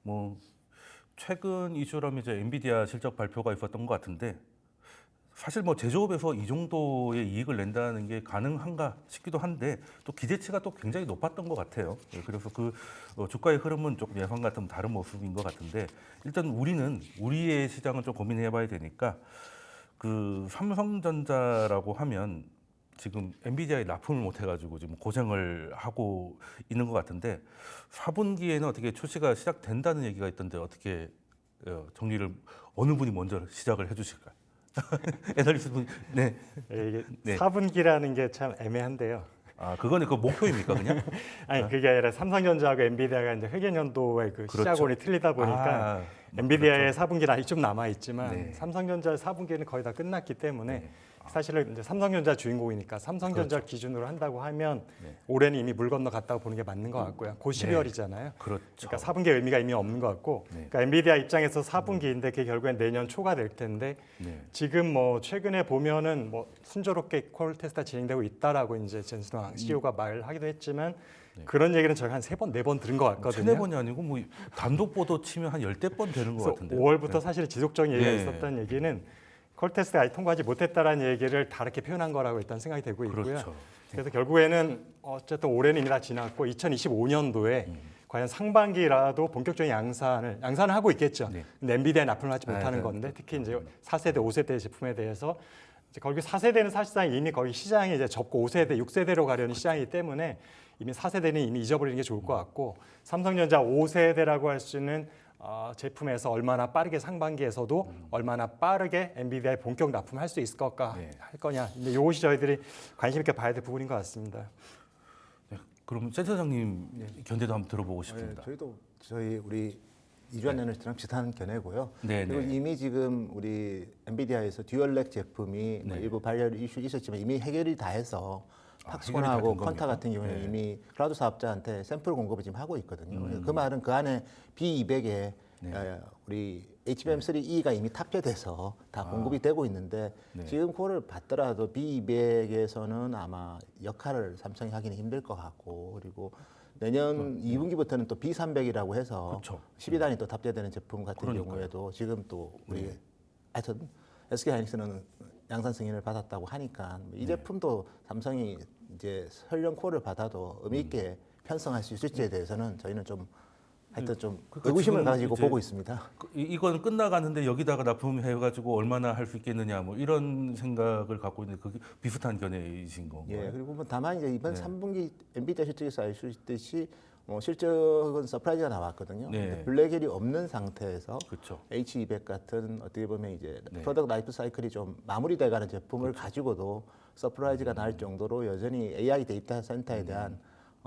뭐 최근 이슈라면 이제 엔비디아 실적 발표가 있었던 것 같은데 사실 뭐 제조업에서 이 정도의 이익을 낸다는 게 가능한가 싶기도 한데 또 기대치가 또 굉장히 높았던 것 같아요. 그래서 그 주가의 흐름은 조금 예상 같은 다른 모습인 것 같은데 일단 우리의 시장은 좀 고민해봐야 되니까 그 삼성전자라고 하면 지금 엔비디아에 납품을 못 해가지고 지금 고생을 하고 있는 것 같은데 4분기에는 어떻게 출시가 시작된다는 얘기가 있던데 어떻게 정리를 어느 분이 먼저 시작을 해주실까요? 애널리스트 분, 네, 이게 네. 4분기라는 게 참 애매한데요. 아 그거는 그 목표입니까 그냥? 아니 그게 아니라 삼성전자하고 엔비디아가 이제 회계연도의 그 그렇죠. 시작월이 틀리다 보니까 엔비디아의 4분기는 아직 좀 남아 있지만 네. 삼성전자 4분기는 거의 다 끝났기 때문에 네. 사실은 이제 삼성전자 주인공이니까 삼성전자 그렇죠. 기준으로 한다고 하면 네. 올해는 이미 물 건너 갔다고 보는 게 맞는 것 같고요. 곧 12월이잖아요. 그렇죠. 그러니까 4분기의 의미가 이미 없는 것 같고, 네. 그러니까 엔비디아 입장에서 4분기인데 그게 결국엔 내년 초가 될 텐데 네. 지금 뭐 최근에 보면은 뭐 순조롭게 콜 테스트가 진행되고 있다라고 이제 젠슨 CEO가 말하기도 했지만 그런 얘기는 제가 한 3번, 4번 들은 것 같거든요. 3-4번이 아니고 뭐 단독 보도 치면 한 10대 번 되는 것 그래서 같은데. 5월부터 사실 지속적인 얘기가 네. 있었다는 얘기는 콜 테스트가 아직 통과하지 못했다라는 얘기를 다르게 표현한 거라고 일단 생각이 되고 있고요. 그렇죠. 그래서 결국에는 어쨌든 올해는 이미 다 지났고 2025년도에 과연 상반기라도 본격적인 양산을 하고 있겠죠. 네. 근데 엔비디아에 납품을 하지 못하는 네. 건데 특히 이제 4세대, 5세대 제품에 대해서 이제 거기 4세대는 사실상 이미 거의 시장이 이제 접고 5세대, 6세대로 가려는 시장이기 때문에 이미 4세대는 이미 잊어버리는 게 좋을 것 같고 삼성전자 5세대라고 할 수 있는 제품에서 얼마나 빠르게 상반기에서도 얼마나 빠르게 엔비디아에 본격 납품할 수 있을 것까 할 거냐. 근데 이것이 저희들이 관심 있게 봐야 될 부분인 것 같습니다. 네. 그럼 센터장님 견해도 한번 들어보고 싶습니다. 저희도 우리 이주환 애널리스트랑 비슷한 견해고요. 네, 그리고 네. 이미 지금 우리 엔비디아에서 듀얼렉 제품이 뭐 네. 일부 발열 이슈 있었지만 이미 해결이 다 해서 해결이 팍스콘하고 다된 퀀타 겁니까? 같은 경우는 네. 이미 클라우드 사업자한테 샘플 공급을 지금 하고 있거든요. 그 말은 그 안에 B200에 우리 HBM3E가 이미 탑재돼서 다 공급이 되고 있는데 네. 지금 그거를 봤더라도 B200에서는 아마 역할을 삼성이 하기는 힘들 것 같고 그리고 내년 2분기부터는 또 B300이라고 해서 그렇죠. 12단이 또 탑재되는 제품 같은 그러니까요. 경우에도 지금 또 우리 하여튼 SK하이닉스는 양산 승인을 받았다고 하니까 이 제품도 삼성이 이제 설령 콜을 받아도 의미 있게 편성할 수 있을지에 대해서는 저희는 좀 하여튼 좀 그러니까 의구심을 지금 가지고 이제 보고 있습니다. 이건 끝나가는데 여기다가 납품해가지고 얼마나 할 수 있겠느냐 뭐 이런 생각을 갖고 있는데 그게 비슷한 견해이신 건가요? 예, 그리고 뭐 다만 이제 이번 네. 3분기 엔비디아 실적에서 알 수 있듯이 실적은 서프라이즈가 나왔거든요. 네. 근데 블랙헬이 없는 상태에서 그렇죠. H200 같은 어떻게 보면 이제 네. 프로덕트 라이프 사이클이 좀 마무리돼가는 제품을 가지고도 서프라이즈가 날 정도로 여전히 AI 데이터 센터에 대한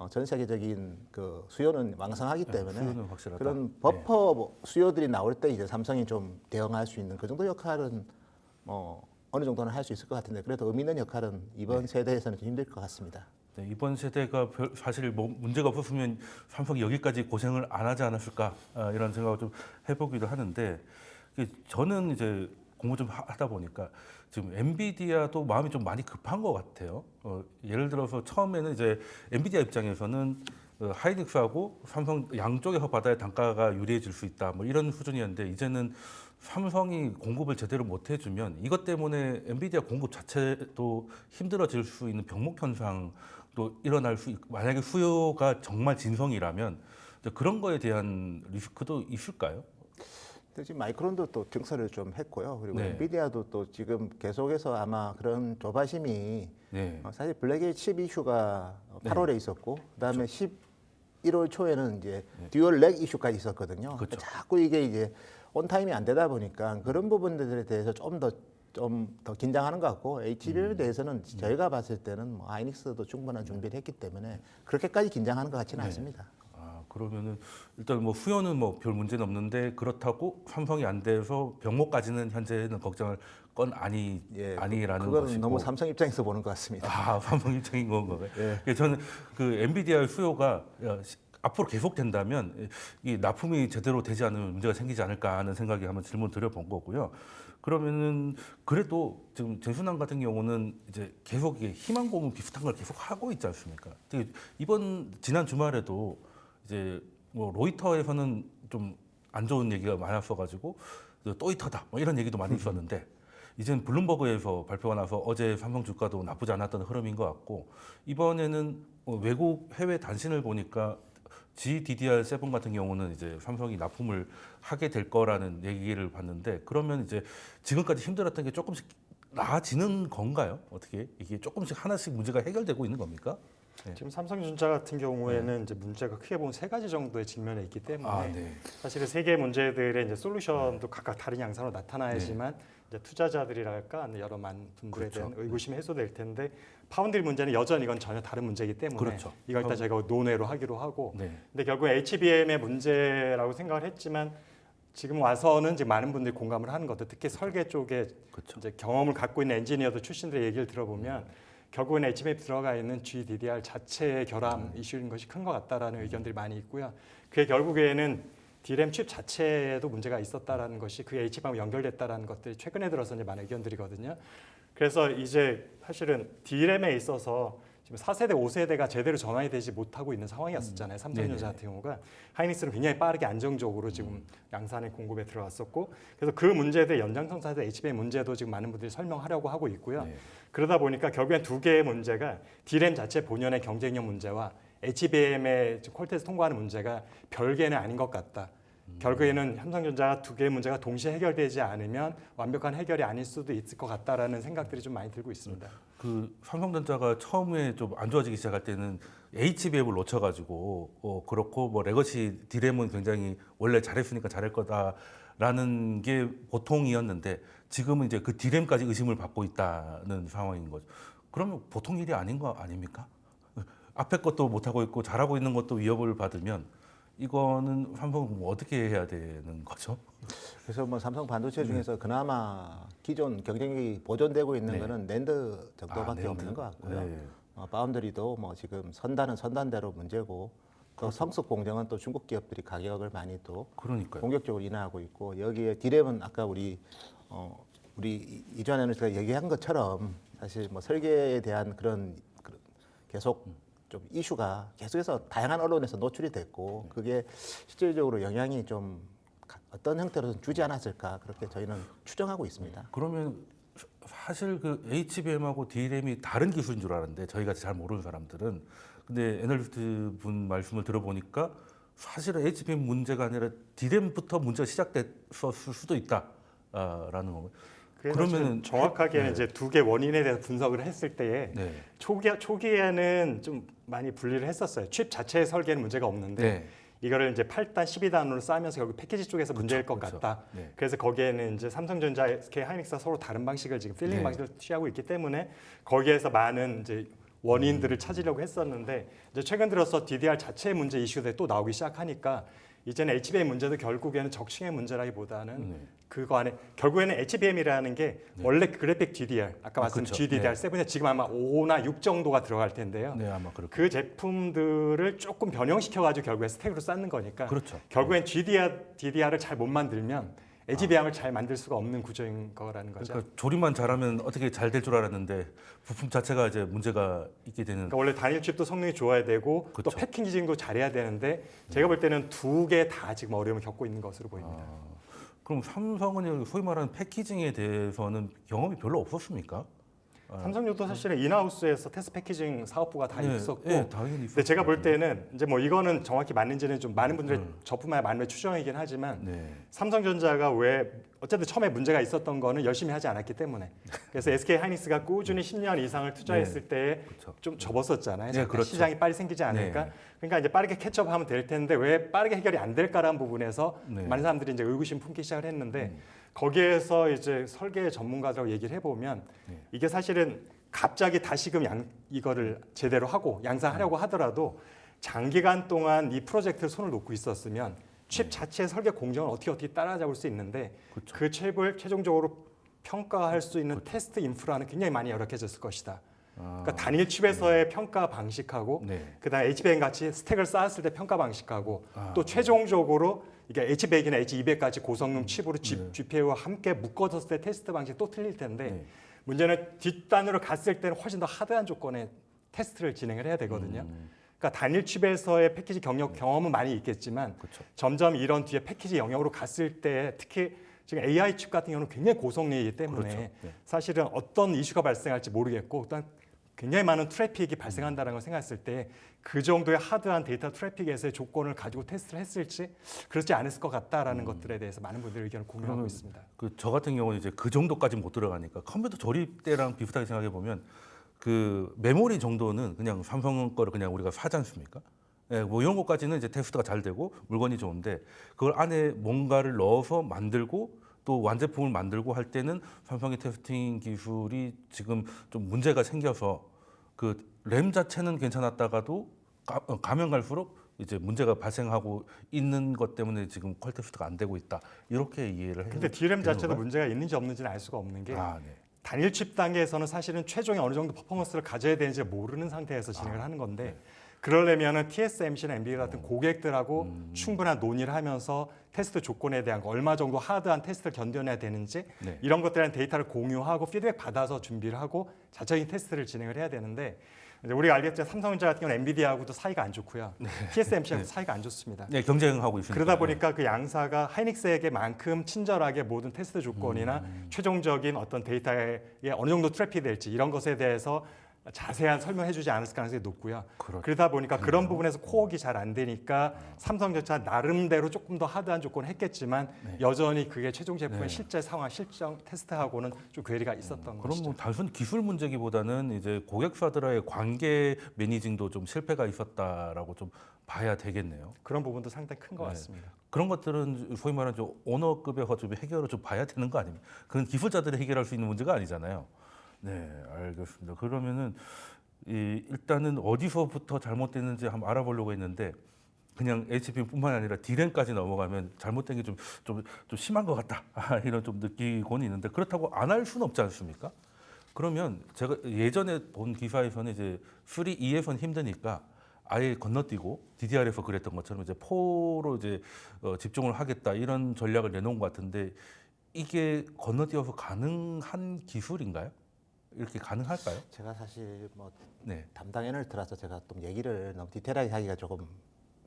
전 세계적인 그 수요는 왕성하기 때문에 수요는 확실하다. 그런 버퍼 수요들이 나올 때 이제 삼성이 좀 대응할 수 있는 그 정도 역할은 어느 정도는 할 수 있을 것 같은데 그래도 의미 있는 역할은 이번 세대에서는 좀 힘들 것 같습니다. 네, 이번 세대가 사실 뭐 문제가 없었으면 삼성이 여기까지 고생을 안 하지 않았을까 이런 생각을 좀 해보기도 하는데 저는 이제 공부 좀 하다 보니까 지금 엔비디아도 마음이 좀 많이 급한 것 같아요. 예를 들어서 처음에는 이제 엔비디아 입장에서는 하이닉스하고 삼성 양쪽에서 받아야 단가가 유리해질 수 있다 뭐 이런 수준이었는데 이제는 삼성이 공급을 제대로 못 해주면 이것 때문에 엔비디아 공급 자체도 힘들어질 수 있는 병목 현상도 일어날 수 있고 만약에 수요가 정말 진성이라면 그런 거에 대한 리스크도 있을까요? 근데 지금 마이크론도 또 증설을 좀 했고요. 그리고 네. 엔비디아도 또 지금 계속해서 아마 그런 조바심이 네. 사실 블랙의 칩 이슈가 8월에 있었고 그다음에 11월 초에는 이제 듀얼 렉 이슈까지 있었거든요. 그렇죠. 자꾸 이게 이제 온타임이 안 되다 보니까 그런 부분들에 대해서 좀 더 긴장하는 것 같고 HBM에 대해서는 저희가 봤을 때는 뭐 하이닉스도 충분한 준비를 했기 때문에 그렇게까지 긴장하는 것 같지는 않습니다. 그러면은 일단 뭐 수요는 뭐 별 문제는 없는데 그렇다고 삼성이 안 돼서 병목까지는 현재는 걱정할 건 아니라는 그거는 것이고. 너무 삼성 입장에서 보는 것 같습니다. 삼성 입장인 건가요? 저는 그 엔비디아의 수요가 앞으로 계속된다면 이 납품이 제대로 되지 않으면 문제가 생기지 않을까 하는 생각이 한번 질문 드려본 거고요. 그러면은 그래도 지금 젠순환 같은 경우는 이제 계속 이게 희망 고문 비슷한 걸 계속 하고 있지 않습니까? 지난 주말에도 이제 뭐 로이터에서는 좀 안 좋은 얘기가 많았어가지고 또이터다 뭐 이런 얘기도 많이 있었는데 이제는 블룸버그에서 발표가 나서 어제 삼성 주가도 나쁘지 않았던 흐름인 것 같고 이번에는 외국 해외 단신을 보니까 GDDR7 같은 경우는 이제 삼성이 납품을 하게 될 거라는 얘기를 봤는데 그러면 이제 지금까지 힘들었던 게 조금씩 나아지는 건가요? 어떻게 이게 조금씩 하나씩 문제가 해결되고 있는 겁니까? 네. 지금 삼성전자 같은 경우에는 이제 문제가 크게 보면 세 가지 정도의 측면에 있기 때문에 네. 사실은 세 개의 문제들의 이제 솔루션도 각각 다른 양상으로 나타나야지만 이제 투자자들이랄까 여러 많은 분들에 그렇죠. 대한 의구심이 해소될 텐데 파운드리 문제는 여전히 이건 전혀 다른 문제이기 때문에 그렇죠. 이걸 일단 저희가 논외로 하기로 하고 네. 근데 결국 HBM의 문제라고 생각을 했지만 지금 와서는 이제 많은 분들이 공감을 하는 것도 특히 설계 쪽에 그렇죠. 이제 경험을 갖고 있는 엔지니어들 출신들의 얘기를 들어보면 결국은 HBM에 들어가 있는 GDDR 자체의 결함 이슈인 것이 큰 것 같다라는 의견들이 많이 있고요. 그게 결국에는 DRAM 칩 자체에도 문제가 있었다라는 것이 그 HBM과 연결됐다라는 것들이 최근에 들어서 이제 많은 의견들이거든요. 그래서 이제 사실은 DRAM에 있어서 지금 4세대, 5세대가 제대로 전환이 되지 못하고 있는 상황이었었잖아요. 삼성전자 같은 경우가 하이닉스는 굉장히 빠르게 안정적으로 지금 양산의 공급에 들어왔었고 그래서 그 문제들 연장선상에서 HBM 문제도 지금 많은 분들이 설명하려고 하고 있고요. 네. 그러다 보니까 결국엔 두 개의 문제가 DRAM 자체 본연의 경쟁력 문제와 HBM의 퀄테스트 통과하는 문제가 별개는 아닌 것 같다. 결국에는 삼성전자 두 개의 문제가 동시에 해결되지 않으면 완벽한 해결이 아닐 수도 있을 것 같다라는 생각들이 좀 많이 들고 있습니다. 그 삼성전자가 처음에 좀 안 좋아지기 시작할 때는 HBM을 놓쳐가지고 그렇고 뭐 레거시 D램은 굉장히 원래 잘했으니까 잘할 거다라는 게 보통이었는데 지금은 이제 그 D램까지 의심을 받고 있다는 상황인 거죠. 그러면 보통 일이 아닌 거 아닙니까? 앞에 것도 못 하고 있고 잘하고 있는 것도 위협을 받으면 이거는 삼성은 뭐 어떻게 해야 되는 거죠? 그래서 뭐 삼성 반도체 중에서 그나마 기존 경쟁력이 보존되고 있는 네. 거는 낸드 정도밖에 낸드. 없는 것 같고요. 네. 파운드리도 뭐 지금 선단은 선단대로 문제고 또 성숙 공정은 또 중국 기업들이 가격을 많이 또 그러니까요. 공격적으로 인하하고 있고 여기에 디램은 아까 우리 이전에는 제가 얘기한 것처럼 사실 뭐 설계에 대한 그런 계속 좀 이슈가 계속해서 다양한 언론에서 노출이 됐고 그게 실질적으로 영향이 좀 어떤 형태로든 주지 않았을까 그렇게 저희는 추정하고 있습니다. 그러면 사실 그 HBM하고 DRAM이 다른 기술인 줄 알았는데 저희가 잘 모르는 사람들은 근데 애널리스트 분 말씀을 들어보니까 사실은 HBM 문제가 아니라 DRAM부터 문제가 시작됐었을 수도 있다라는 거예요. 그러면 정확하게는 네. 이제 두 개 원인에 대해서 분석을 했을 때에 네. 초기에는 좀 많이 분리를 했었어요. 칩 자체의 설계는 문제가 없는데 네. 이거를 이제 8단, 12단으로 쌓으면서 결국 패키지 쪽에서 문제일 것 그렇죠. 같다. 네. 그래서 거기에는 이제 삼성전자, SK 하이닉스가 서로 다른 방식을 지금 필링 네. 방식을 취하고 있기 때문에 거기에서 많은 이제 원인들을 찾으려고 했었는데 이제 최근 들어서 DDR 자체의 문제 이슈들이 또 나오기 시작하니까 이제는 HBM 문제도 결국에는 적층의 문제라기보다는 네. 그거 안에 결국에는 HBM이라는 게 원래 그래픽 DDR 아까 말씀 그렇죠. GDDR7에 지금 아마 5나 6 정도가 들어갈 텐데요. 네, 아마 그렇고. 그 제품들을 조금 변형시켜가지고 결국에 스택으로 쌓는 거니까 그렇죠. 결국엔 DDR을 잘 못 만들면 HBM을 잘 만들 수가 없는 구조인 거라는 거죠. 그러니까 조립만 잘하면 어떻게 잘 될 줄 알았는데 부품 자체가 이제 문제가 있게 되는. 그러니까 원래 단일 칩도 성능이 좋아야 되고 또 그렇죠. 패키징도 잘해야 되는데 제가 볼 때는 두 개 다 지금 어려움을 겪고 있는 것으로 보입니다. 그럼 삼성은 소위 말하는 패키징에 대해서는 경험이 별로 없었습니까? 삼성유도 사실은 인하우스에서 테스트 패키징 사업부가 다 네, 있었고 네, 당연히 근데 제가 볼 있었을 때는 이제 뭐 이거는 정확히 맞는지는 좀 많은 분들의 저뿐만 아니라 많은 추정이긴 하지만 네. 삼성전자가 왜 어쨌든 처음에 문제가 있었던 거는 열심히 하지 않았기 때문에 그래서 SK 하이닉스가 꾸준히 10년 이상을 투자했을 때에 그렇죠. 좀 접었었잖아요. 네, 잠깐 그렇죠. 시장이 빨리 생기지 않을까. 네. 그러니까 이제 빠르게 캐치업하면 될 텐데 왜 빠르게 해결이 안 될까라는 부분에서 네. 많은 사람들이 이제 의구심 품기 시작을 했는데 거기에서 이제 설계 전문가들하고 얘기를 해보면 네. 이게 사실은 갑자기 다시금 이거를 제대로 하고 양산하려고 하더라도 장기간 동안 이 프로젝트에 손을 놓고 있었으면 칩 자체의 설계 공정을 어떻게 따라잡을 수 있는데 그렇죠. 그 칩을 최종적으로 평가할 수 있는 테스트 인프라는 굉장히 많이 열악해졌을 것이다. 그러니까 단일 칩에서의 평가 방식하고 네. 그다음에 HBM 같이 스택을 쌓았을 때 평가 방식하고 아. 또 최종적으로 이게 H100이나 H200까지 고성능 칩으로 GPU와 함께 묶어졌을 때 테스트 방식이 또 틀릴 텐데 네. 문제는 뒷단으로 갔을 때는 훨씬 더 하드한 조건의 테스트를 진행을 해야 되거든요. 그러니까 단일 칩에서의 패키지 경험은 많이 있겠지만 그렇죠. 점점 이런 뒤에 패키지 영역으로 갔을 때 특히 지금 AI 칩 같은 경우는 굉장히 고성능이기 때문에 그렇죠. 네. 사실은 어떤 이슈가 발생할지 모르겠고 일단 굉장히 많은 트래픽이 발생한다는 걸 생각했을 때 그 정도의 하드한 데이터 트래픽에서의 조건을 가지고 테스트를 했을지 그렇지 않았을 것 같다라는 것들에 대해서 많은 분들의 의견을 공유하고 그러면 있습니다. 저 같은 경우는 이제 그 정도까지 못 들어가니까 컴퓨터 조립 때랑 비슷하게 생각해 보면 그 메모리 정도는 그냥 삼성 거를 그냥 우리가 사지 않습니까? 예, 뭐 이런 것까지는 이제 테스트가 잘 되고 물건이 좋은데 그걸 안에 뭔가를 넣어서 만들고 또 완제품을 만들고 할 때는 삼성의 테스팅 기술이 지금 좀 문제가 생겨서 그 램 자체는 괜찮았다가도 가면 갈수록 이제 문제가 발생하고 있는 것 때문에 지금 퀄 테스트가 안 되고 있다 이렇게 이해를 해요. 근데 DRAM 자체도 문제가 있는지 없는지는 알 수가 없는 게 아, 네. 단일 칩 단계에서는 사실은 최종에 어느 정도 퍼포먼스를 가져야 되는지 모르는 상태에서 진행을 하는 건데 그러려면은 TSMC나 엔비디아 같은 고객들하고 충분한 논의를 하면서 테스트 조건에 대한 거 얼마 정도 하드한 테스트를 견뎌내야 되는지 네. 이런 것들에 대한 데이터를 공유하고 피드백 받아서 준비를 하고 자체적인 테스트를 진행을 해야 되는데 이제 우리가 알겠지만 삼성전자 같은 경우는 엔비디아하고도 사이가 안 좋고요. TSMC하고도 사이가 안 좋습니다. 네, 경쟁하고 있으니까. 그러다 보니까 그 양사가 하이닉스에게만큼 친절하게 모든 테스트 조건이나 최종적인 어떤 데이터에 어느 정도 트래픽이 될지 이런 것에 대해서 자세한 설명해주지 않았을 가능성이 높고요. 그렇죠. 그러다 보니까 그런 부분에서 코어가 잘 안 되니까 삼성전자 나름대로 조금 더 하드한 조건을 했겠지만 여전히 그게 최종 제품의 실제 상황, 실정 테스트하고는 좀 괴리가 있었던 그럼 것이죠. 뭐 단순 기술 문제기보다는 이제 고객사들과의 관계 매니징도 좀 실패가 있었다라고 좀 봐야 되겠네요. 그런 부분도 상당히 큰 것 네. 같습니다. 그런 것들은 소위 말하는 좀 오너급에서 좀 해결을 좀 봐야 되는 거 아닙니까? 그건 기술자들이 해결할 수 있는 문제가 아니잖아요. 네, 알겠습니다. 그러면은 일단은 어디서부터 잘못됐는지 한번 알아보려고 했는데 그냥 HBM뿐만 아니라 D램까지 넘어가면 잘못된 게 좀 심한 것 같다 이런 좀 느끼고는 있는데 그렇다고 안 할 수는 없지 않습니까? 그러면 제가 예전에 본 기사에서는 이제 3E에서는 힘드니까 아예 건너뛰고 DDR에서 그랬던 것처럼 이제 4로 이제 집중을 하겠다 이런 전략을 내놓은 것 같은데 이게 건너뛰어서 가능한 기술인가요? 이렇게 가능할까요? 제가 사실 뭐 네. 담당 애널트라서 제가 좀 얘기를 너무 디테일하게 하기가 조금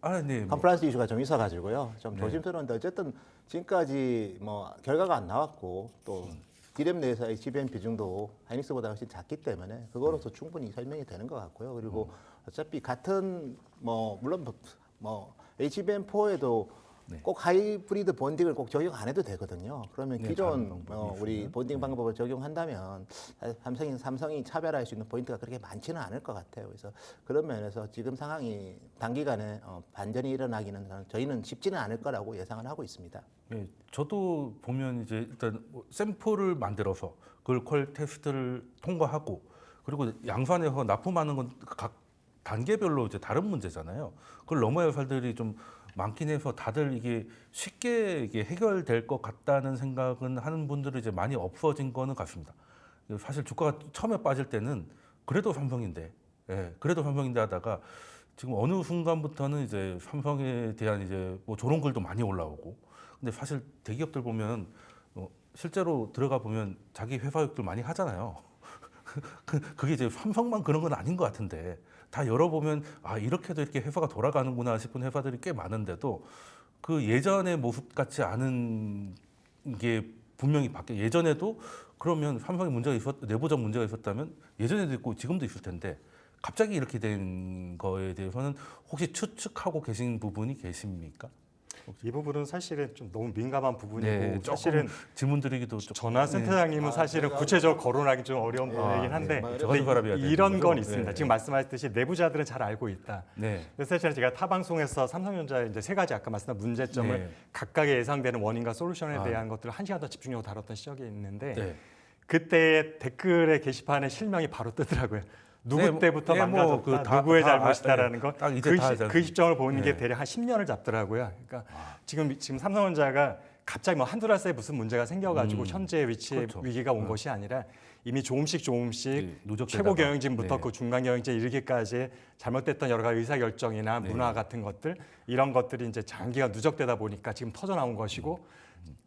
아, 네. 뭐. 컴플라이언스 이슈가 좀 있어가지고요. 좀 네. 조심스러운데 어쨌든 지금까지 뭐 결과가 안 나왔고 또 D램 내에서 HBM 비중도 하이닉스보다 훨씬 작기 때문에 그거로서 충분히 설명이 되는 것 같고요. 그리고 어차피 같은 뭐 물론 뭐 HBM4에도 네. 꼭 하이브리드 본딩을 꼭 적용 안 해도 되거든요. 그러면 네, 기존 다른 방법이 우리 있으면. 본딩 방법을 적용한다면 사실 삼성이 차별할 수 있는 포인트가 그렇게 많지는 않을 것 같아요. 그래서 그런 면에서 지금 상황이 단기간에 반전이 일어나기는 저희는 쉽지는 않을 거라고 예상을 하고 있습니다. 예, 저도 보면 이제 일단 뭐 샘플을 만들어서 그걸 퀄 테스트를 통과하고 그리고 양산해서 납품하는 건 각 단계별로 이제 다른 문제잖아요. 그걸 넘어야 할 살들이 좀 많긴 해서 다들 이게 쉽게 이게 해결될 것 같다는 생각은 하는 분들이 이제 많이 없어진 거는 같습니다. 사실 주가가 처음에 빠질 때는 그래도 삼성인데, 예, 그래도 삼성인데 하다가 지금 어느 순간부터는 이제 삼성에 대한 이제 뭐 조롱글도 많이 올라오고, 근데 사실 대기업들 보면 실제로 들어가 보면 자기 회사 욕들 많이 하잖아요. 그게 이제 삼성만 그런 건 아닌 것 같은데 다 열어보면 아 이렇게도 이렇게 회사가 돌아가는구나 싶은 회사들이 꽤 많은데도 그 예전의 모습 같지 않은 게 분명히 바뀌어. 예전에도 그러면 삼성에 문제가 내부적 문제가 있었다면 예전에도 있고 지금도 있을 텐데 갑자기 이렇게 된 거에 대해서는 혹시 추측하고 계신 부분이 계십니까? 이 부분은 사실은 좀 너무 민감한 부분이고 네, 사실은 질문 드리기도 좀 전화 센터장님은 사실은 구체적으로 거론하기 좀 어려운 부분이긴 한데 네. 저 같은 사람이 해야 되는 이런 거죠? 건 있습니다. 네. 지금 말씀하셨듯이 내부자들은 잘 알고 있다. 네. 그래서 사실 제가 타 방송에서 삼성전자의 이제 세 가지 아까 말씀드린 문제점을 네. 각각의 예상되는 원인과 솔루션에 대한 것들을 1시간 더 집중적으로 다뤘던 시절이 있는데 네. 그때 댓글의 게시판에 실명이 바로 뜨더라고요. 누구 네, 뭐, 때부터 네, 뭐 망가졌다, 그 다- 누구의 다- 잘못이다라는 거, 딱 이제 다 그 시점을 보는 게 네. 대략 한 10년을 잡더라고요. 그러니까 지금 삼성전자가 갑자기 뭐 한두 달 사이에 무슨 문제가 생겨가지고 현재 위치에 그렇죠. 위기가 온 것이 아니라 이미 조금씩 네, 누적되다가. 최고 경영진부터 네. 그 중간 경영진 이르기까지 잘못됐던 여러 가지 의사 결정이나 네. 문화 같은 것들 이런 것들이 이제 장기가 누적되다 보니까 지금 터져 나온 것이고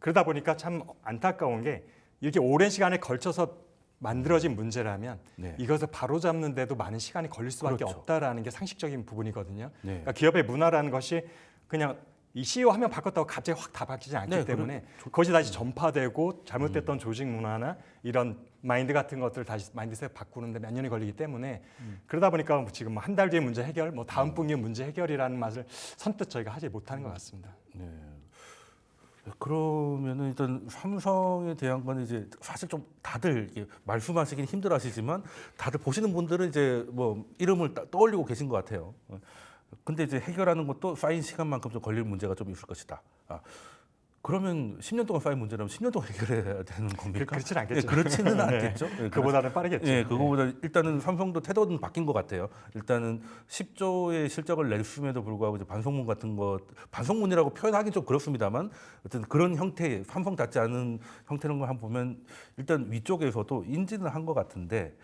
그러다 보니까 참 안타까운 게 이렇게 오랜 시간에 걸쳐서 만들어진 문제라면 네. 이것을 바로잡는데도 많은 시간이 걸릴 수밖에 그렇죠. 없다라는 게 상식적인 부분이거든요. 네. 그러니까 기업의 문화라는 것이 그냥 이 CEO 한 명 바꿨다고 갑자기 확 다 바뀌지 않기 네, 때문에 그것이 다시 전파되고 잘못됐던 조직 문화나 이런 마인드 같은 것들을 다시 마인드셋 바꾸는데 몇 년이 걸리기 때문에 그러다 보니까 지금 한 달 뒤에 문제 해결, 뭐 다음 분기 문제 해결이라는 맛을 선뜻 저희가 하지 못하는 것 같습니다. 네. 그러면은 일단 삼성에 대한 건 이제 사실 좀 다들 이렇게 말씀하시긴 힘들어하시지만 다들 보시는 분들은 이제 뭐 이름을 떠올리고 계신 것 같아요. 근데 이제 해결하는 것도 쌓인 시간만큼 좀 걸릴 문제가 좀 있을 것이다. 그러면 10년 동안 쌓인 문제라면 10년 동안 해결해야 되는 겁니까? 그렇지는 않겠죠. 네, 그렇지는 네. 않겠죠. 네, 그보다는 빠르겠죠. 예, 그거보다 일단은 삼성도 태도는 바뀐 것 같아요. 일단은 10조의 실적을 냈음에도 불구하고 이제 반성문 같은 것, 반성문이라고 표현하기 좀 그렇습니다만, 어쨌든 그런 형태, 삼성답지 않은 형태는 걸 한번 보면 일단 위쪽에서도 인지는 한 것 같은데,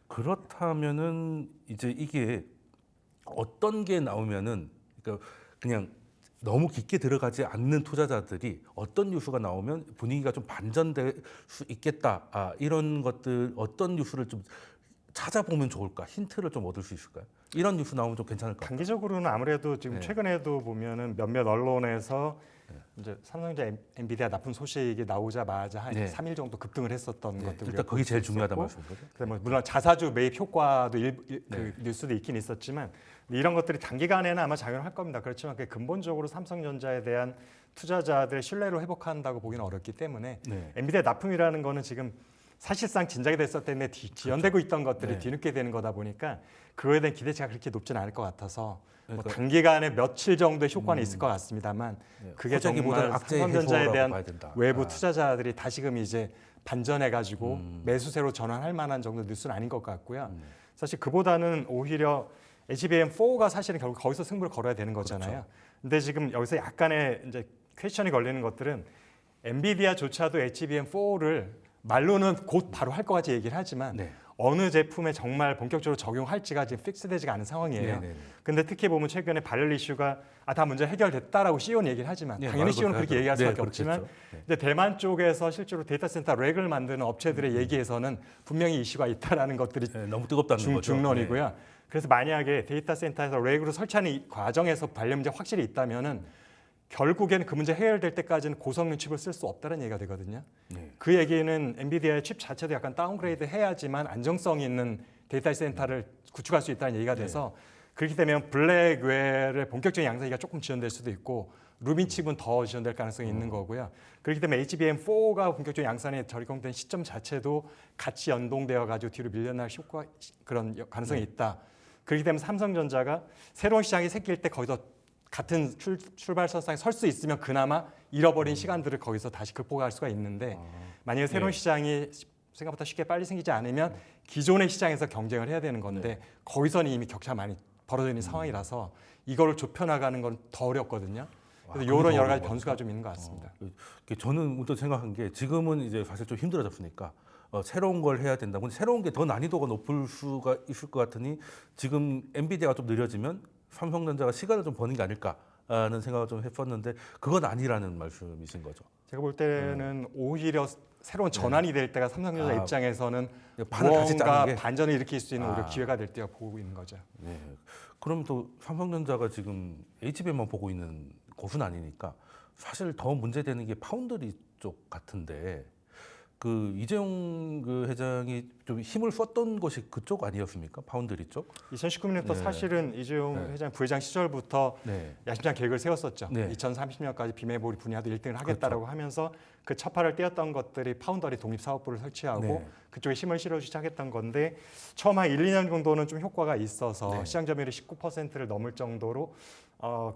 그렇다면은 이제 이게 어떤 게 나오면은, 그러니까 그냥 너무 깊게 들어가지 않는 투자자들이 어떤 뉴스가 나오면 분위기가 좀 반전될 수 있겠다. 이런 것들 어떤 뉴스를 좀 찾아보면 좋을까? 힌트를 좀 얻을 수 있을까요? 이런 뉴스 나오면 좀 괜찮을까? 단기적으로는 아무래도 지금 네. 최근에도 보면은 몇몇 언론에서 이제 삼성전자 엔비디아 나쁜 소식이 나오자마자 한 네. 3일 정도 급등을 했었던 네, 것들 일단 그게 제일 중요하다 말씀 거죠. 그다음에 뭐 물론 자사주 매입 효과도 그 뉴스도 있긴 있었지만 이런 것들이 단기간에는 아마 작용할 겁니다. 그렇지만 그게 근본적으로 삼성전자에 대한 투자자들의 신뢰를 회복한다고 보기는 어렵기 때문에 네. 엔비디아 납품이라는 거는 지금 사실상 진작에 됐었는데 지연되고 있던 것들이 네. 뒤늦게 되는 거다 보니까 그거에 대한 기대치가 그렇게 높지는 않을 것 같아서 뭐 그러니까 단기간에 며칠 정도의 효과는 있을 것 같습니다만 네, 그게 호재기보다는 정말 악재의 삼성전자에 해소라고 대한 봐야 된다. 외부 투자자들이 다시금 이제 반전해가지고 음. 매수세로 전환할 만한 정도 뉴스는 아닌 것 같고요. 사실 그보다는 오히려 HBM4가 사실은 결국 거기서 승부를 걸어야 되는 거잖아요. 그렇죠. 근데 지금 여기서 약간의 이제 퀘스천이 걸리는 것들은 엔비디아조차도 HBM4를 말로는 곧 바로 할 것 같이 얘기를 하지만 네. 어느 제품에 정말 본격적으로 적용할지가 지금 픽스되지가 않은 상황이에요. 네, 네, 네. 근데 특히 보면 최근에 발열 이슈가 다 문제 해결됐다라고 CEO는 얘기를 하지만 네, 당연히 말을 CEO는 그렇게 그렇게 얘기할 하죠. 수밖에 네, 없지만 그렇겠죠. 네. 근데 대만 쪽에서 실제로 데이터 센터 렉을 만드는 업체들의 얘기에서는 분명히 이슈가 있다라는 것들이 네, 너무 뜨겁다는 거죠. 중론이고요. 그래서 만약에 데이터 센터에서 렉으로 설치하는 이 과정에서 발열 문제 확실히 있다면은 결국에는 그 문제 해결될 때까지는 고성능 칩을 쓸 수 없다는 얘기가 되거든요. 네. 그 얘기는 엔비디아의 칩 자체도 약간 다운그레이드 해야지만 안정성 있는 데이터 센터를 구축할 수 있다는 얘기가 돼서 그렇게 되면 블랙웰의 본격적인 양산기가 조금 지연될 수도 있고 루빈 칩은 더 지연될 가능성이 있는 거고요. 그렇기 때문에 HBM4가 본격적인 양산에 적용된 시점 자체도 같이 연동되어 가지고 뒤로 밀려날 효과 그런 가능성이 있다. 그렇기 때문에 삼성전자가 새로운 시장이 생길 때 거기서 같은 출발선상에 설 수 있으면 그나마 잃어버린 시간들을 거기서 다시 극복할 수가 있는데 만약에 새로운 시장이 생각보다 쉽게 빨리 생기지 않으면 기존의 시장에서 경쟁을 해야 되는 건데 거기서는 이미 격차가 많이 벌어져 있는 상황이라서 이거를 좁혀나가는 건 더 어렵거든요. 그래서 이런 여러 가지 변수가 좀 있는 것 같습니다. 저는 문득 생각한 게 지금은 이제 사실 좀 힘들어졌으니까 새로운 걸 해야 된다. 근데 새로운 게 더 난이도가 높을 수가 있을 것 같으니 지금 엔비디아가 좀 느려지면 삼성전자가 시간을 좀 버는 게 아닐까라는 생각을 좀 했었는데 그건 아니라는 말씀이신 거죠. 제가 볼 때는 오히려 새로운 전환이 될 때가 삼성전자 입장에서는 판을 다시 무언가 짜는 게? 반전을 일으킬 수 있는 오히려 기회가 될 때가 보고 있는 거죠. 네. 그럼 또 삼성전자가 지금 HBM만 보고 있는 곳은 아니니까 사실 더 문제되는 게 파운드리 쪽 같은데 그 이재용 그 회장이 좀 힘을 썼던 곳이 그쪽 아니었습니까? 파운드리 쪽? 2019년부터 네. 사실은 이재용 네. 회장 부회장 시절부터 네. 야심찬 계획을 세웠었죠. 네. 2030년까지 비메모리 분야도 1등을 하겠다라고 하면서 그 첫발을 떼었던 것들이 파운더리 독립사업부를 설치하고 네. 그쪽에 힘을 실어주기 시작했던 건데 처음 한 1, 2년 정도는 좀 효과가 있어서 네. 시장 점유율이 19%를 넘을 정도로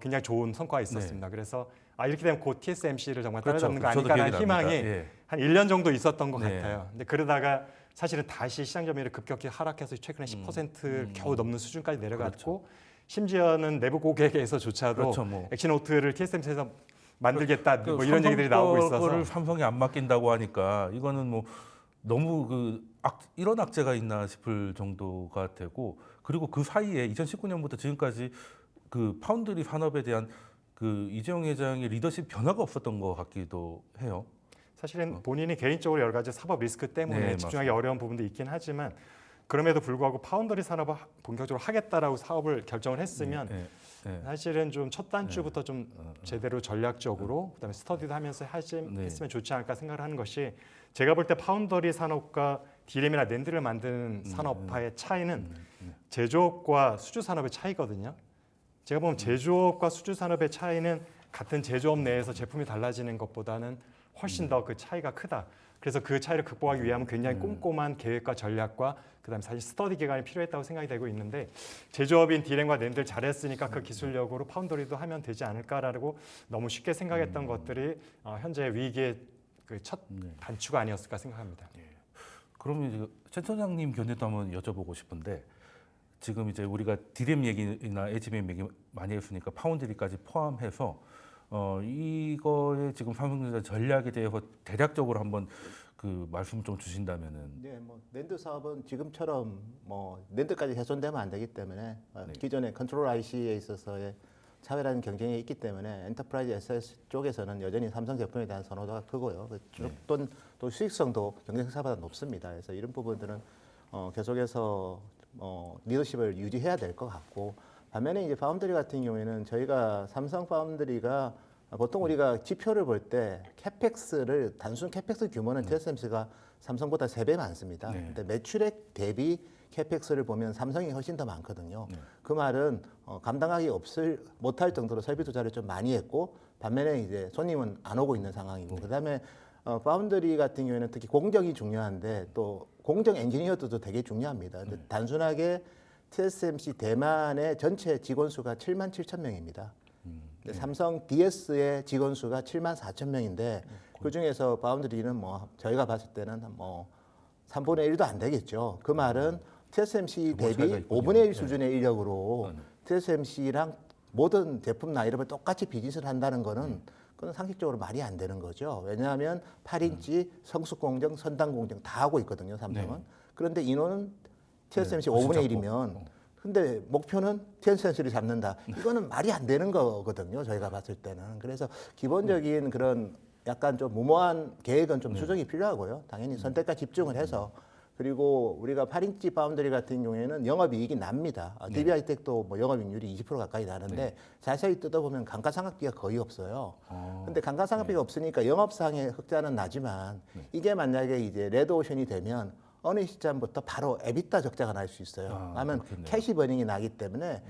굉장히 좋은 성과가 있었습니다. 그래서 이렇게 되면 곧 TSMC를 정말 그렇죠. 따라잡는 거 저도 아닐까라는 기억이 희망이 납니다. 예. 한 1년 정도 있었던 것 네. 같아요. 근데 그러다가 사실은 다시 시장 점유율이 급격히 하락해서 최근에 10%를 겨우 넘는 수준까지 내려갔고 심지어는 내부 고객에서조차도 그렇죠, 뭐. 엑시노트를 TSMC에서 만들겠다 그 뭐 이런 얘기들이 나오고 있어서 거를 삼성이 안 맡긴다고 하니까 이거는 뭐 너무 이런 악재가 있나 싶을 정도가 되고 그리고 그 사이에 2019년부터 지금까지 그 파운드리 산업에 대한 그 이재용 회장의 리더십 변화가 없었던 것 같기도 해요. 사실은 본인이 개인적으로 여러 가지 사법 리스크 때문에 네, 집중하기 어려운 부분도 있긴 하지만 그럼에도 불구하고 파운드리 산업을 본격적으로 하겠다라고 사업을 결정을 했으면 사실은 좀 첫 단추부터 좀 제대로 전략적으로 그다음에 스터디도 하면서 했으면 좋지 않을까 생각을 하는 것이 제가 볼 때 파운더리 산업과 디램이나 낸드를 만드는 산업화의 차이는 제조업과 수주 산업의 차이거든요. 제가 보면 제조업과 수주 산업의 차이는 같은 제조업 내에서 제품이 달라지는 것보다는 훨씬 더 그 차이가 크다. 그래서 그 차이를 극복하기 위하면 굉장히 꼼꼼한 계획과 전략과 그다음에 사실 스터디 기간이 필요했다고 생각이 되고 있는데 제조업인 디램과 낸드를 잘했으니까 그 기술력으로 파운더리도 하면 되지 않을까라고 너무 쉽게 생각했던 것들이 현재 위기의 그 첫 단추가 아니었을까 생각합니다. 그러면 이제 최 소장님 견해도 한번 여쭤보고 싶은데 지금 이제 우리가 디램 얘기나 HBM 얘기 많이 했으니까 파운드리까지 포함해서 이거의 지금 삼성전자 전략에 대해서 대략적으로 한번 그 말씀 좀 주신다면은. 네, 뭐 낸드 사업은 지금처럼 뭐 낸드까지 훼손되면 안 되기 때문에 기존의 컨트롤 IC에 있어서의 차별화된 경쟁이 있기 때문에 엔터프라이즈 SS 쪽에서는 여전히 삼성 제품에 대한 선호도가 크고요. 또 수익성도 경쟁사보다 높습니다. 그래서 이런 부분들은 계속해서 리더십을 유지해야 될 것 같고 반면에 이제 파운드리 같은 경우에는 저희가 삼성 파운드리가 보통 우리가 지표를 볼 때 캐펙스를 단순 캐펙스 규모는 TSMC가 삼성보다 3배 많습니다. 근데 매출액 대비 캐펙스를 보면 삼성이 훨씬 더 많거든요. 그 말은 감당하기 못할 정도로 설비 투자를 좀 많이 했고 반면에 이제 손님은 안 오고 있는 상황이고 그다음에 파운드리 같은 경우에는 특히 공정이 중요한데 또 공정 엔지니어들도 되게 중요합니다. 근데 단순하게 TSMC 대만의 전체 직원 수가 7만 7천 명입니다. 삼성 DS의 직원 수가 7만 4천 명인데 그 중에서 파운드리는 뭐 저희가 봤을 때는 뭐 3분의 1도 안 되겠죠. 그 말은 TSMC 대비 5분의 1 수준의 인력으로 TSMC랑 모든 제품나 이런 걸 똑같이 비즈니스를 한다는 거는 그건 상식적으로 말이 안 되는 거죠. 왜냐하면 8인치 성숙 공정, 선단 공정 다 하고 있거든요, 삼성은. 그런데 인원은 TSMC 5분의 1이면 근데 목표는 TSMC를 잡는다. 이거는 말이 안 되는 거거든요, 저희가 봤을 때는. 그래서 기본적인 그런 약간 좀 무모한 계획은 좀 수정이 필요하고요. 당연히 선택과 집중을 해서 그리고 우리가 8인치 파운드리 같은 경우에는 영업이익이 납니다. DB하이텍도 뭐 영업이익률이 20% 가까이 나는데 자세히 뜯어보면 감가상각비가 거의 없어요. 근데 감가상각비가 없으니까 영업상의 흑자는 나지만 이게 만약에 이제 레드오션이 되면 어느 시점부터 바로 에비타 적자가 날 수 있어요. 그러면 캐시 버닝이 나기 때문에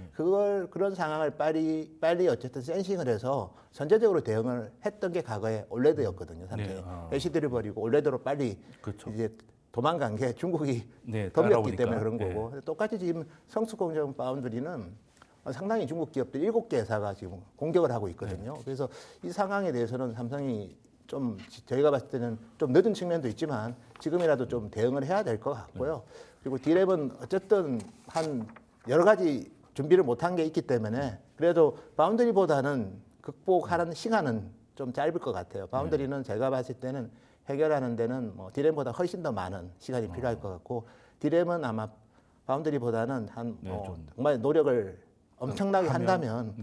그런 상황을 빨리 어쨌든 센싱을 해서 선제적으로 대응을 했던 게 과거에 올레드였거든요. 삼성이 LCD를 버리고 올레드로 빨리 이제 도망간 게 중국이 덤볐기 때문에 그런 거고 똑같이 지금 성숙공정 파운드리는 상당히 중국 기업들 7개 회사가 지금 공격을 하고 있거든요. 그래서 이 상황에 대해서는 삼성이 좀 저희가 봤을 때는 좀 늦은 측면도 있지만 지금이라도 좀 대응을 해야 될 것 같고요. 그리고 디램은 어쨌든 한 여러 가지 준비를 못한 게 있기 때문에 그래도 바운드리보다는 극복하는 시간은 좀 짧을 것 같아요. 바운드리는 제가 봤을 때는 해결하는 데는 뭐 디램보다 훨씬 더 많은 시간이 필요할 것 같고 디램은 아마 바운드리보다는 한 정말 노력을 엄청나게 한다면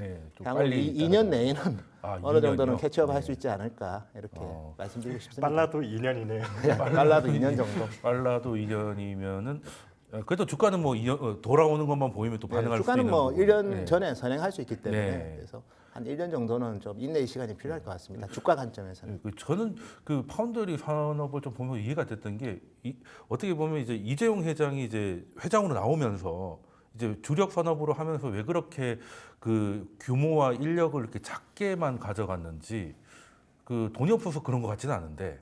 향후 2년 내에는 어느 정도는 캐치업 할 수 있지 않을까 이렇게 말씀드리고 싶습니다. 빨라도 2년이네요. 빨라도 2년 정도. 빨라도 2년이면은 그래도 주가는 뭐 돌아오는 것만 보이면 또 반응할 수 있는 주가는 뭐 거고. 1년 전에 선행할 수 있기 때문에 그래서 한 1년 정도는 좀 인내의 시간이 필요할 것 같습니다. 주가 관점에서는. 저는 그 파운드리 산업을 좀 보면 이해가 됐던 게 어떻게 보면 이제 이재용 회장이 이제 회장으로 나오면서 이제 주력 산업으로 하면서 왜 그렇게 그 규모와 인력을 이렇게 작게만 가져갔는지 그 돈이 없어서 그런 것 같지는 않은데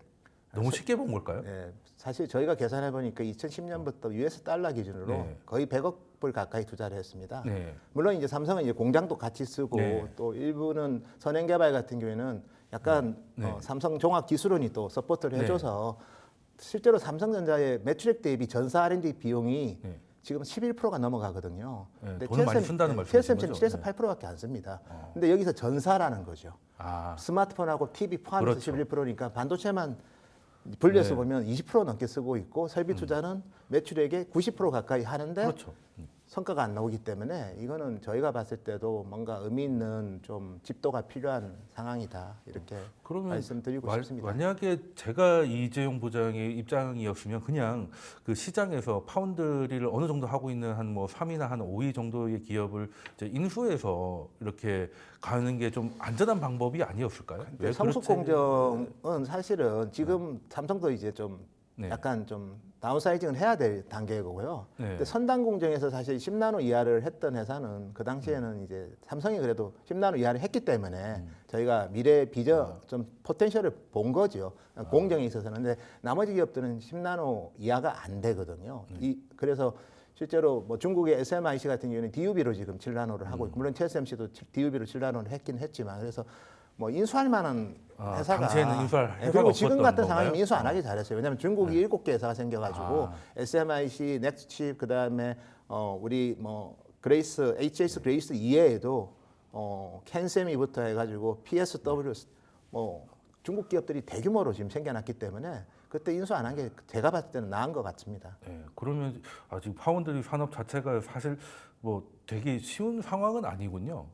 너무 쉽게 본 걸까요? 네, 사실 저희가 계산해 보니까 2010년부터 US 달러 기준으로 거의 100억 불 가까이 투자를 했습니다. 물론 이제 삼성은 이제 공장도 같이 쓰고 또 일부는 선행 개발 같은 경우에는 약간 삼성 종합 기술원이 또 서포트를 해줘서 실제로 삼성전자의 매출액 대비 전사 R&D 비용이 지금 11%가 넘어가거든요. 근데 돈을 많이 쓴다는 말씀이신 TSMC는 거죠? 7에서 8%밖에 안 씁니다. 근데 여기서 전사라는 거죠. 스마트폰하고 TV 포함해서 11%니까 반도체만 분리해서 보면 20% 넘게 쓰고 있고 설비 투자는 매출액의 90% 가까이 하는데 성과가 안 나오기 때문에 이거는 저희가 봤을 때도 뭔가 의미 있는 좀 집도가 필요한 상황이다 이렇게 그러면 말씀드리고 싶습니다. 만약에 제가 이재용 부장의 입장이었으면 그냥 그 시장에서 파운드리를 어느 정도 하고 있는 한 뭐 3위나 한 5위 정도의 기업을 이제 인수해서 이렇게 가는 게 좀 안전한 방법이 아니었을까요? 왜 성숙 그렇지? 공정은 사실은 지금 삼성도 이제 좀 네. 약간 좀 다운사이징을 해야 될 단계고요. 네. 근데 선단 공정에서 사실 10나노 이하를 했던 회사는 그 당시에는 이제 삼성이 그래도 10나노 이하를 했기 때문에 저희가 미래 비전 좀 포텐셜을 본 거죠. 공정에 있어서는. 근데 나머지 기업들은 10나노 이하가 안 되거든요. 그래서 실제로 뭐 중국의 SMIC 같은 경우는 DUB로 지금 7나노를 하고 있고 물론 TSMC도 DUB로 7나노를 했긴 했지만 그래서 뭐 인수할 만한 회사가 당시에는 인수할 회사가 그리고 지금 없었던 같은 건가요? 상황이면 인수 안 하기 잘했어요. 왜냐하면 중국이 7개 회사가 생겨가지고 아. SMIC, 넥스칩 그다음에 우리 뭐 그레이스, HS 그레이스 이외에도 캔세미부터 해가지고 PSW 뭐 중국 기업들이 대규모로 지금 생겨났기 때문에 그때 인수 안 한 게 제가 봤을 때는 나은 것 같습니다. 네, 그러면 지금 파운드리 산업 자체가 사실 뭐 되게 쉬운 상황은 아니군요.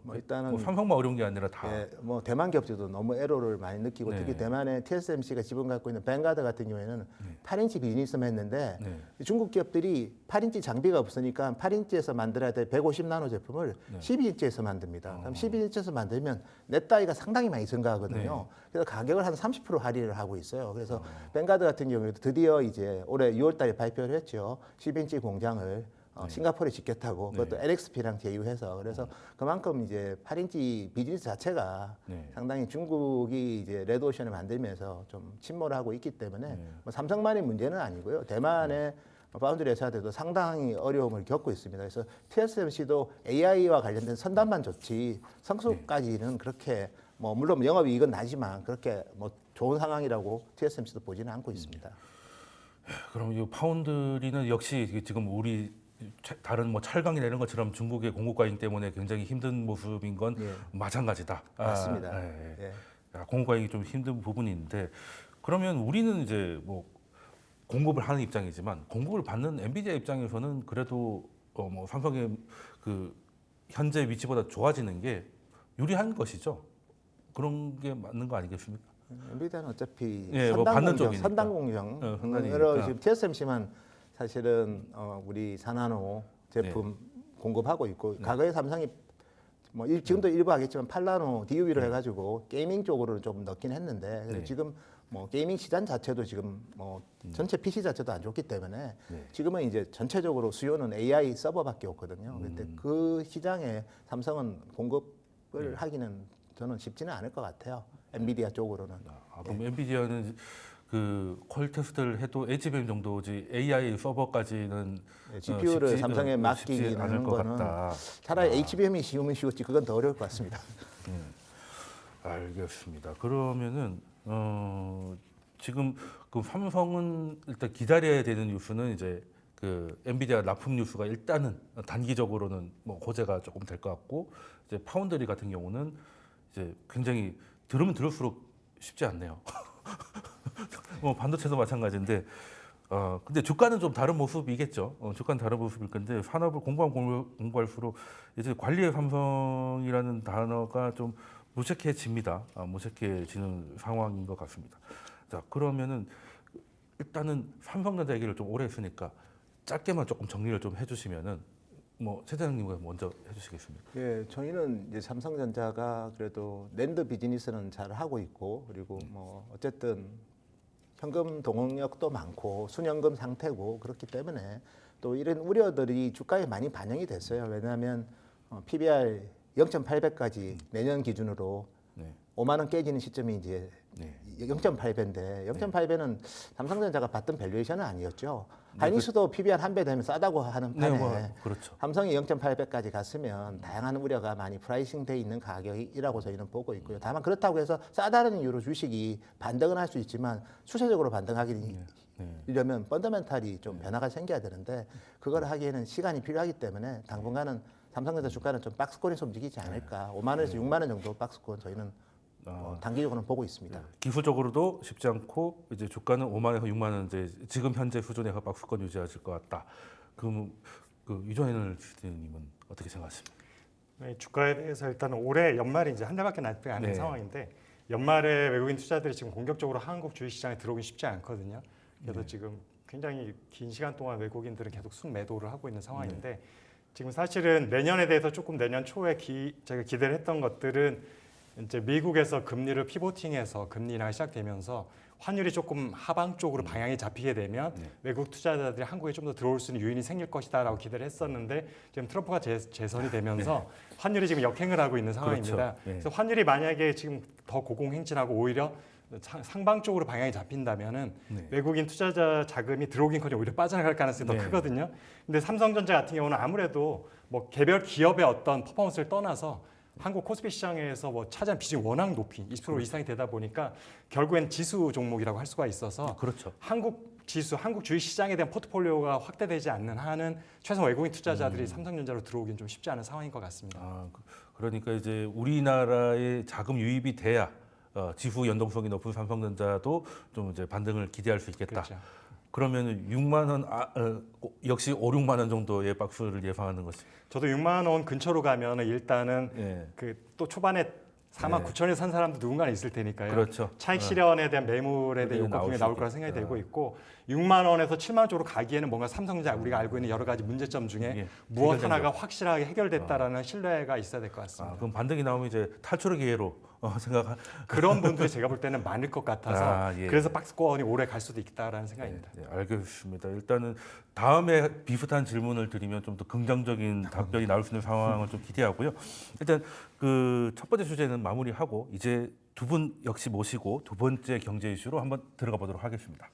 뭐 일단은 뭐 삼성만 어려운 게 아니라 다. 예, 뭐 대만 기업들도 너무 애로를 많이 느끼고 네. 특히 대만의 TSMC가 지분 갖고 있는 뱅가드 같은 경우에는 8인치 비즈니스만 했는데 네. 중국 기업들이 8인치 장비가 없으니까 8인치에서 만들어야 될 150나노 제품을 12인치에서 만듭니다. 그럼 12인치에서 만들면 넷 다이가 상당히 많이 증가하거든요. 그래서 가격을 한 30% 할인을 하고 있어요. 그래서 뱅가드 같은 경우에도 드디어 이제 올해 6월달에 발표를 했죠. 10인치 공장을 싱가포르에 짓겠다고 그것도 LXP랑 제휴해서 그래서 그만큼 이제 8인치 비즈니스 자체가 상당히 중국이 이제 레드오션을 만들면서 좀 침몰하고 있기 때문에 뭐 삼성만의 문제는 아니고요. 대만의 파운드리 회사들도 상당히 어려움을 겪고 있습니다. 그래서 TSMC도 AI와 관련된 선단만 좋지 성수까지는 그렇게 뭐 물론 영업이익은 나지만 그렇게 뭐 좋은 상황이라고 TSMC도 보지는 않고 있습니다. 그럼 이 파운드리는 역시 이게 지금 우리 다른 뭐 철강이나 이런 것처럼 중국의 공급 과잉 때문에 굉장히 힘든 모습인 건 마찬가지다. 맞습니다. 예. 공급 과잉이 좀 힘든 부분인데 그러면 우리는 이제 뭐 공급을 하는 입장이지만 공급을 받는 엔비디아 입장에서는 그래도 뭐 삼성의 그 현재 위치보다 좋아지는 게 유리한 것이죠. 그런 게 맞는 거 아니겠습니까? 엔비디아는 어차피 예, 뭐 받는 공정, 쪽이니까. 선단 공정 선단이니까. 여러 지금 TSMC만 사실은 우리 4나노 제품 공급하고 있고 과거에 삼성이 뭐 지금도 일부 하겠지만 8나노 DUB로 해가지고 게이밍 쪽으로 좀 넣긴 했는데 그래서 지금 뭐 게이밍 시장 자체도 지금 뭐 전체 PC 자체도 안 좋기 때문에 지금은 이제 전체적으로 수요는 AI 서버밖에 없거든요. 근데 그 시장에 삼성은 공급을 하기는 저는 쉽지는 않을 것 같아요. 엔비디아 쪽으로는. 그럼 엔비디아는 그 퀄 테스트를 해도 HBM 정도지 AI 서버까지는 GPU를 삼성에 쉽지 맡기기는 않을 하는 것 거는 같다. 차라리 HBM이 쉬우면 쉬웠지 그건 더 어려울 것 같습니다. 알겠습니다. 그러면은 지금 그 삼성은 일단 기다려야 되는 뉴스는 이제 그 엔비디아 납품 뉴스가 일단은 단기적으로는 뭐 호재가 조금 될 것 같고 이제 파운드리 같은 경우는 이제 굉장히 들으면 들을수록 쉽지 않네요. 뭐 반도체도 마찬가지인데 근데 주가는 좀 다른 모습이겠죠. 주가는 다른 모습일 건데 산업을 공부할수록 이제 관리의 삼성이라는 단어가 좀 무색해집니다. 무색해지는 상황인 것 같습니다. 자 그러면은 일단은 삼성전자 얘기를 좀 오래 했으니까 짧게만 조금 정리를 좀 해주시면은 뭐 최대장님과 먼저 해주시겠습니까? 예, 저희는 이제 삼성전자가 그래도 랜드 비즈니스는 잘 하고 있고 그리고 뭐 어쨌든 현금 동원력도 많고 순현금 상태고 그렇기 때문에 또 이런 우려들이 주가에 많이 반영이 됐어요. 왜냐하면 PBR 0.8배까지 내년 기준으로 5만 원 깨지는 시점이 이제 0.8배인데 0.8배는 삼성전자가 받던 밸류에이션은 아니었죠. 하이닉스도 PBR 한 배 되면 싸다고 하는 판에 그렇죠. 삼성이 0.8배까지 갔으면 다양한 우려가 많이 프라이싱돼 있는 가격이라고 저희는 보고 있고요. 다만 그렇다고 해서 싸다는 이유로 주식이 반등은 할 수 있지만 수세적으로 반등하려면 펀더멘탈이 좀 변화가 생겨야 되는데 그걸 하기에는 시간이 필요하기 때문에 당분간은 삼성전자 주가는 좀 박스권에서 움직이지 않을까. 5만 원에서 6만 원 정도 박스권 저희는 단기적으로는 보고 있습니다. 기술적으로도 쉽지 않고 이제 주가는 5만에서 6만 원 이제 지금 현재 수준의 박스권 유지하실 것 같다. 그럼 그 유정현 주님은 어떻게 생각하십니까? 네, 주가에 대해서 일단 올해 연말이 이제 한 달밖에 남지 않은 네. 상황인데 연말에 외국인 투자들이 지금 공격적으로 한국 주식시장에 들어오기 쉽지 않거든요. 그래서 네. 지금 굉장히 긴 시간 동안 외국인들은 계속 순매도를 하고 있는 상황인데 지금 사실은 내년에 대해서 조금 내년 초에 제가 기대를 했던 것들은 이제 미국에서 금리를 피보팅해서 금리 인하가 시작되면서 환율이 조금 하방 쪽으로 방향이 잡히게 되면 외국 투자자들이 한국에 좀 더 들어올 수 있는 요인이 생길 것이다라고 기대를 했었는데 지금 트럼프가 재선이 되면서 환율이 지금 역행을 하고 있는 상황입니다. 그렇죠. 네. 그래서 환율이 만약에 지금 더 고공행진하고 오히려 상방 쪽으로 방향이 잡힌다면은 네. 외국인 투자자 자금이 들어오긴커녕 오히려 빠져나갈 가능성이 더 네. 크거든요. 근데 삼성전자 같은 경우는 아무래도 뭐 개별 기업의 어떤 퍼포먼스를 떠나서 한국 코스피 시장에서 뭐 차지한 비중이 워낙 높이 20% 이상이 되다 보니까 결국엔 지수 종목이라고 할 수가 있어서 그렇죠. 한국 지수, 한국 주식 시장에 대한 포트폴리오가 확대되지 않는 한은 최소한 외국인 투자자들이 삼성전자로 들어오긴 좀 쉽지 않은 상황인 것 같습니다. 그러니까 이제 우리나라의 자금 유입이 돼야 지수 연동성이 높은 삼성전자도 좀 이제 반등을 기대할 수 있겠다. 그렇죠. 그러면 6만 원 역시 5, 6만 원 정도의 박스를 예상하는 것이. 저도 6만 원 근처로 가면은 일단은 예. 그 또 초반에 4만 네. 9천에 산 사람도 누군가는 있을 테니까요. 그렇죠. 차익 실현에 대한 매물에 대한 그게 욕구가 나올 나올 수 거라 생각이 있겠다. 되고 있고 6만 원에서 7만 원 쪽으로 가기에는 뭔가 삼성전자 우리가 알고 있는 여러 가지 문제점 중에 예, 무엇 해결된 하나가 확실하게 해결됐다라는 신뢰가 있어야 될 것 같습니다. 그럼 반등이 나오면 이제 탈출의 기회로 생각. 그런 분들이 제가 볼 때는 많을 것 같아서 예. 그래서 박스권이 오래 갈 수도 있다라는 생각입니다. 네, 알겠습니다. 일단은 다음에 비슷한 질문을 드리면 좀 더 긍정적인 답변이 나올 수 있는 상황을 좀 기대하고요. 일단 그 첫 번째 주제는 마무리하고 이제 두 분 역시 모시고 두 번째 경제 이슈로 한번 들어가 보도록 하겠습니다.